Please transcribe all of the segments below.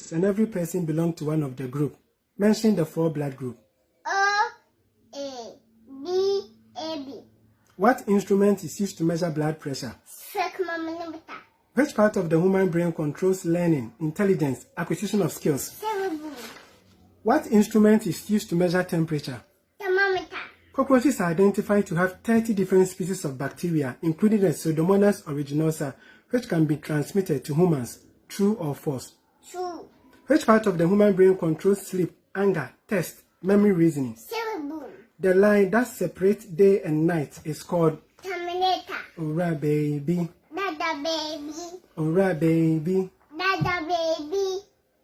groups, and every person belonged to one of the group. Mention the 4 blood groups. O, A, B, AB. What instrument is used to measure blood pressure? Sphygmomanometer. Which part of the human brain controls learning, intelligence, acquisition of skills? Cerebellum. What instrument is used to measure temperature? Thermometer. Cockroaches are identified to have 30 different species of bacteria, including the Pseudomonas aeruginosa, which can be transmitted to humans. True or false? True. Which part of the human brain controls sleep, anger, taste, memory, reasoning? Cerebellum. The line that separates day and night is called Terminator. Ora baby. Dada baby. Ora baby. Dada baby.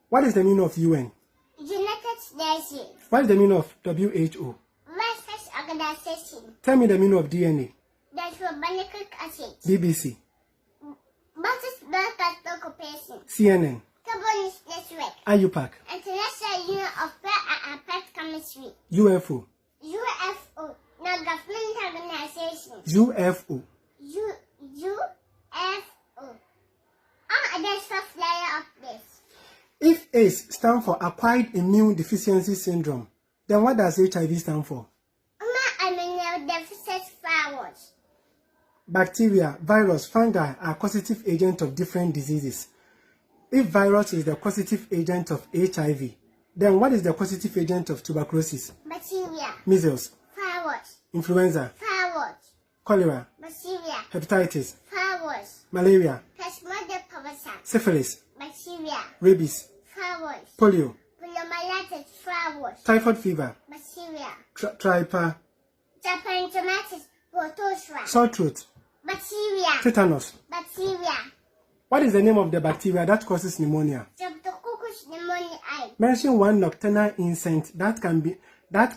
What is the meaning of UN? United Nations. What is the meaning of WHO? Research Organization. Tell me the meaning of DNA. Deoxyribonucleic acid. BBC. Buses Blood Occupation. CNN. Carbon Network. IUPAC. International Union of Fair and Applied Chemistry. UFO. UFO. Non-governmental organization. UFO. UFO. Unidentified flyer of this. If AIDS stands for Acquired Immune Deficiency Syndrome, then what does HIV stand for? Immunodeficient virus. Bacteria, virus, fungi are causative agents of different diseases. If virus is the causative agent of HIV, then what is the causative agent of tuberculosis? Bacteria. Measles, Virus. influenza, Virus. cholera, Bacteria. hepatitis, Virus. malaria, Plasmodium parasite. syphilis, Bacteria. rabies, Virus. polio, Poliomyelitis. Virus. typhoid fever, Bacteria. Trypanosomiasis. Protozoa. sore throat, Bacteria. tetanus. Bacteria. What is the name of the bacteria that causes pneumonia? Streptococcus pneumoniae. Mention one nocturnal insect that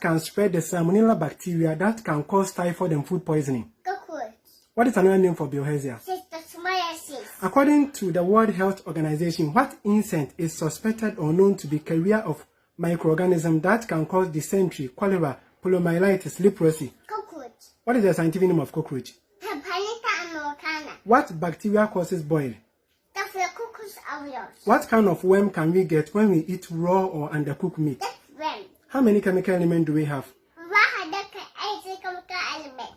can spread the Salmonella bacteria that can cause typhoid and food poisoning. Cockroach. What is another name for bilharzia? Schistosomiasis. According to the World Health Organization, what insect is suspected or known to be carrier of microorganisms that can cause dysentery, cholera, poliomyelitis, leprosy? Cockroach. What is the scientific name of cockroach? Papanica americana. What bacteria causes boil? Staphylococcus aureus. What kind of worm can we get when we eat raw or undercooked meat? That's when. How many chemical elements do we have? Wahadaka is a chemical element.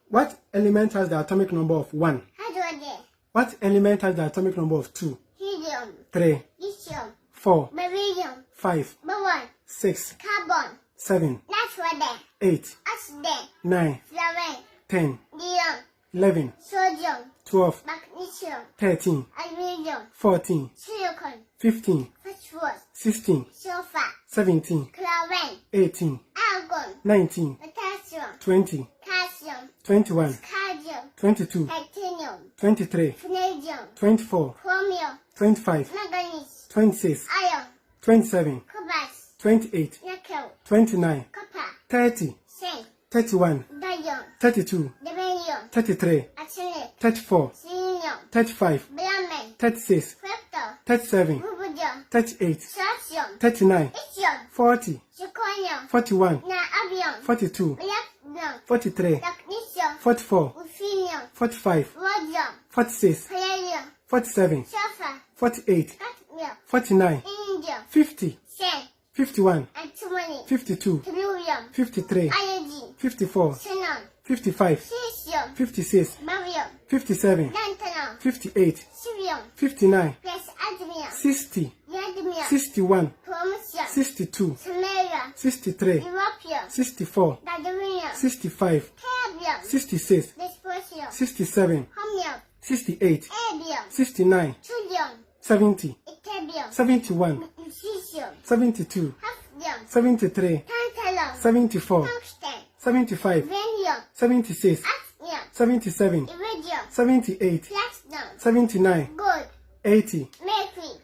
What element has the atomic number of 1? Hydrogen. What element has the atomic number of 2, Helium. 3, Lithium. 4, Beryllium. 5, Boron. 6, Carbon. 7, Nitrogen. 8, Oxygen. 9, Fluorine. 10, Neon. 11, Sodium. 12, Magnesium. 13, Aluminium. 14, Silicon. 15, Phosphorus. 16, Sulfur. 17, Chlorine. 18, Argon. 19, Potassium. 20, Calcium. 21, Cadmium. 22, Titanium. 23, Vanadium. 24, Chromium. 25, Manganese. 26, Iron. 27, Cobalt. 28, Nickel. 29, Copper. 30, Zinc. 31, Dion. 32, Germanium. 33, Arsenic. 34, Selenium. 35, Bromine. 36, Crypto. 37, Rubidium. 38, Calcium. 39, Lithium. 40, Zirconium. 41, Niobium. 42, Platinum. 43, Magnesium. 44, Ruthenium. 45, Rhodium. 46, Palladium. 47, Sulfur. 48, Cadmium. 49, Indium. 50, Zinc. 51, Antimony. 52, Tellurium. 53, Iodine. 54, Xenon. 55, Cesium. 56, Barium. 57, Lanthanum. 58, Cerium. 59, Plus cadmium. 60, Neodymium. 61, Chromium. 62, Samarium. 63, Europium. 64, Gadolinium. 65, Terbium. 66, Dysprosium. 67, Chromium. 68, Erbium. 69, Tritium. 70, Ytterbium. 71, Lutetium. 72, Hafnium. 73, Tantalum. 74, Tungsten. 75, Vanadium. 76, Hafnium. 77, Iridium. 78, Platinum. 79, Gold. 80, Mercury.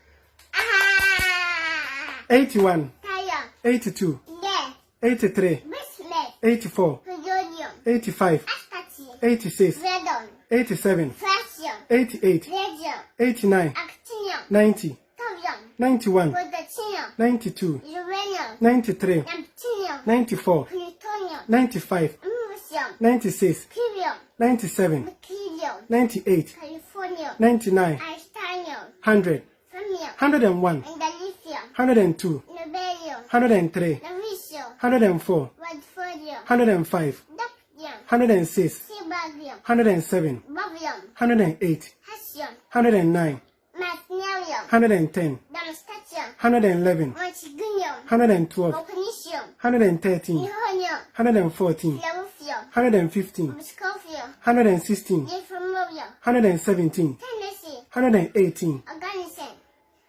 Ah! 81, Thium. 82, Lead. 83, Bismuth. 84, Rhodium. 85, Aspartame. 86, Radon. 87, Francium. 88, Radium. 89, Actinium. 90, Thorium. 91, Protactinium. 92, Uranium. 93, Neptunium. 94, Plutonium. 95, Americium. 96, Helium. 97, Berkelium. 98, Californium. 99, Einsteinium. 100, Fermium. 101, And lithium. 102, Nobelium, 103, Novitium, 104, Radfolium, 105, Ductium, 106, Sebagium, 107, Bovium, 108, Hessium, 109, Masnerium, 110, Damstatium, 111, Montigunium, 112, Volcanicium, 113, Nihonium, 114, Leucium, 115, Muscovium, 116, Euphemorium, 117, Tennessee, 118. Organism.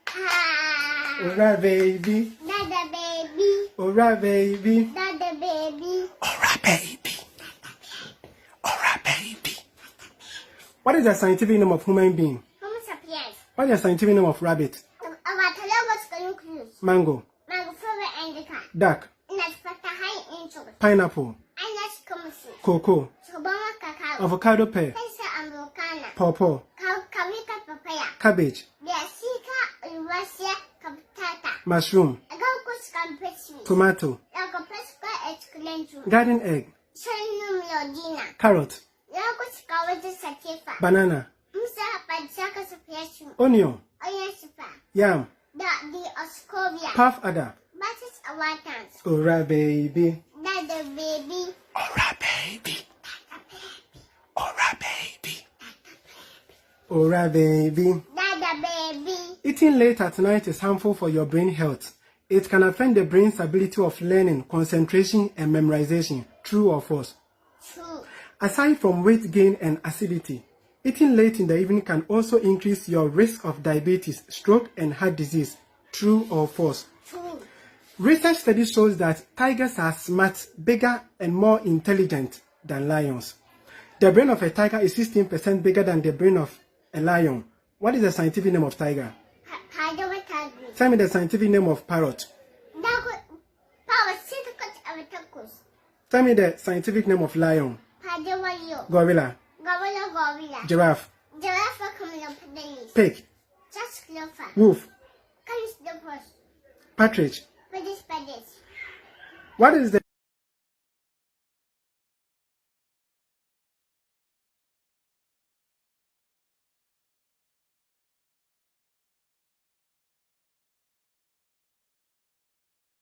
Ah, Alright, baby. Dada baby, Alright, baby. Dada baby. Alright, baby. Alright, baby. What is the scientific name of human being? Homo sapiens. What is the scientific name of rabbit? Avatalawas Canucleus. Mango, Magufova indica. duck, Natfata high inches. pineapple, Anas comusu. cocoa, Sobama cacao. avocado pear, Pesa ambulcana. pawpaw, Kawika papaya. cabbage, Biasika Russia captata. mushroom, Agaucus campestre. tomato, Lagopesca exclentu. garden egg, Solinum lodina. carrot, Lagos cawadu sativa. banana, Musa padsaka sapiasu. onion, Oyasipa. yam, The Oscovia. puff adder. Basis awatans. Alright, baby. Dada baby. Alright, baby. Alright, baby. Alright, baby. Dada baby. Eating late at night is harmful for your brain health. It can affect the brain's ability of learning, concentration, and memorization. True or false? True. Aside from weight gain and acidity, eating late in the evening can also increase your risk of diabetes, stroke, and heart disease. True or false? True. Research study shows that tigers are smart, bigger, and more intelligent than lions. The brain of a tiger is 16% bigger than the brain of a lion. What is the scientific name of tiger? Padawatagri. Tell me the scientific name of parrot. Dago. Power silicate avatakus. Tell me the scientific name of lion. Padawayo. Gorilla, Gorilla gorilla. giraffe, Giraffe communopadanis. pig, Chasclofa. wolf, Canis dopus. partridge. Padis padis. What is the